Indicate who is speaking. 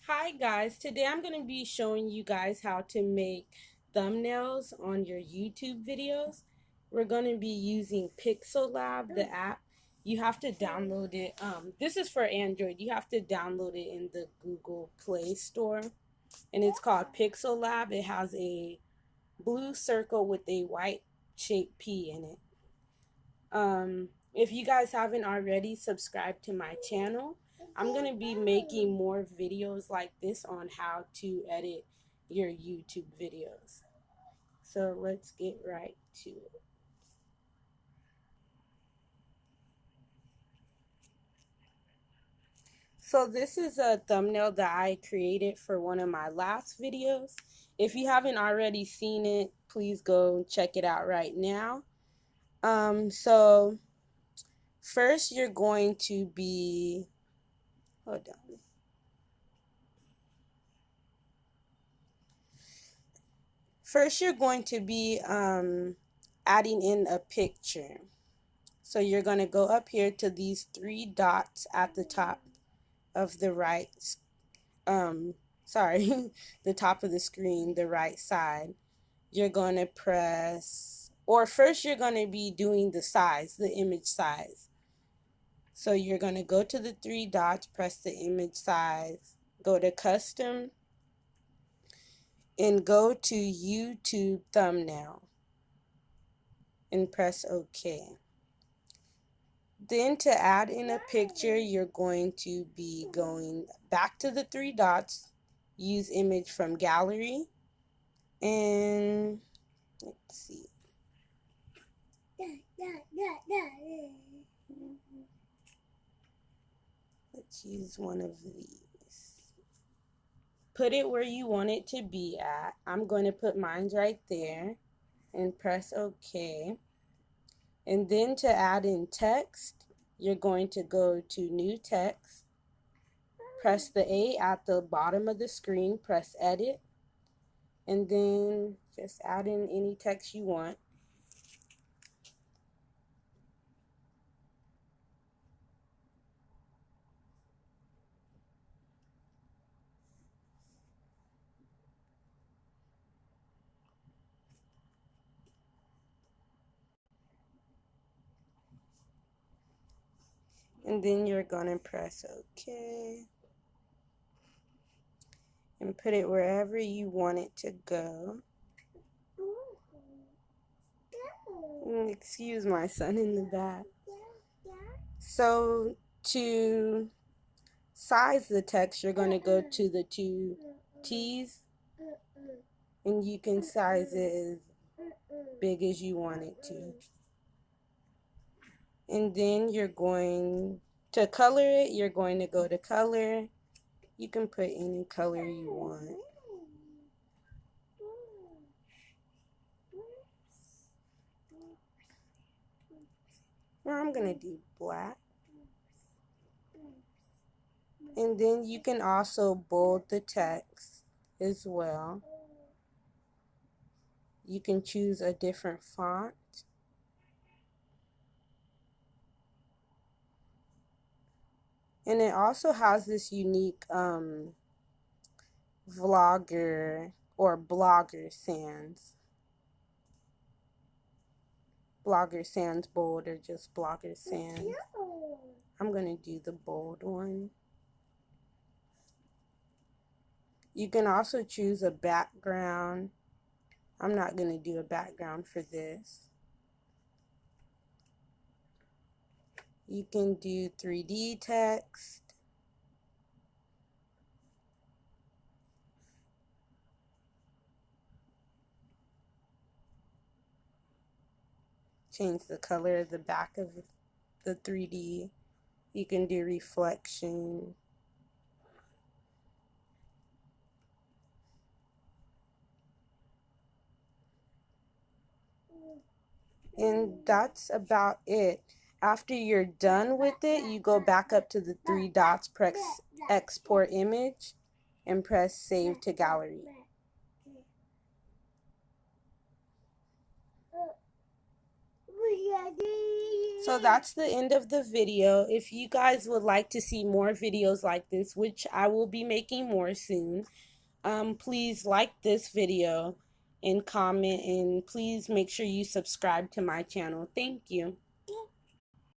Speaker 1: Hi guys, today I'm going to be showing you guys how to make thumbnails on your YouTube videos. We're going to be using Pixel Lab, the app. You have to download it. This is for Android. You have to download it in the Google Play Store. And it's called Pixel Lab. It has a blue circle with a white shaped P in it. If you guys haven't already subscribed to my channel, I'm going to be making more videos like this on how to edit your YouTube videos. So let's get right to it. So this is a thumbnail that I created for one of my last videos. If you haven't already seen it, please go check it out right now. So first you're going to be, hold on. First, you're going to be adding in a picture. So you're going to go up here to these three dots at the top of the right, um, sorry, the top of the screen, the right side. You're going to press, or first you're going to be doing the size, the image size. So you're going to go to the three dots, press the image size, go to custom, and go to YouTube thumbnail and press OK. Then to add in a picture, you're going to be going back to the three dots, use image from gallery, and let's see. Let's use one of these. Put it where you want it to be at. I'm going to put mine right there and press OK. And then to add in text, you're going to go to new text, press the A at the bottom of the screen, press edit, and then just add in any text you want. And then you're going to press OK and put it wherever you want it to go. Excuse my son in the back. So to size the text, you're going to go to the two T's and you can size it as big as you want it to. And then you're going to color it. You're going to go to color. You can put any color you want. Well, I'm going to do black. And then you can also bold the text as well. You can choose a different font. And it also has this unique vlogger or blogger sans. Blogger sans bold or just blogger sans. I'm going to do the bold one. You can also choose a background. I'm not going to do a background for this. You can do 3D text. Change the color of the back of the 3D. You can do reflection. And that's about it. After you're done with it, you go back up to the three dots, press export image, and press save to gallery. So that's the end of the video. If you guys would like to see more videos like this, which I will be making more soon, please like this video and comment, and please make sure you subscribe to my channel. Thank you.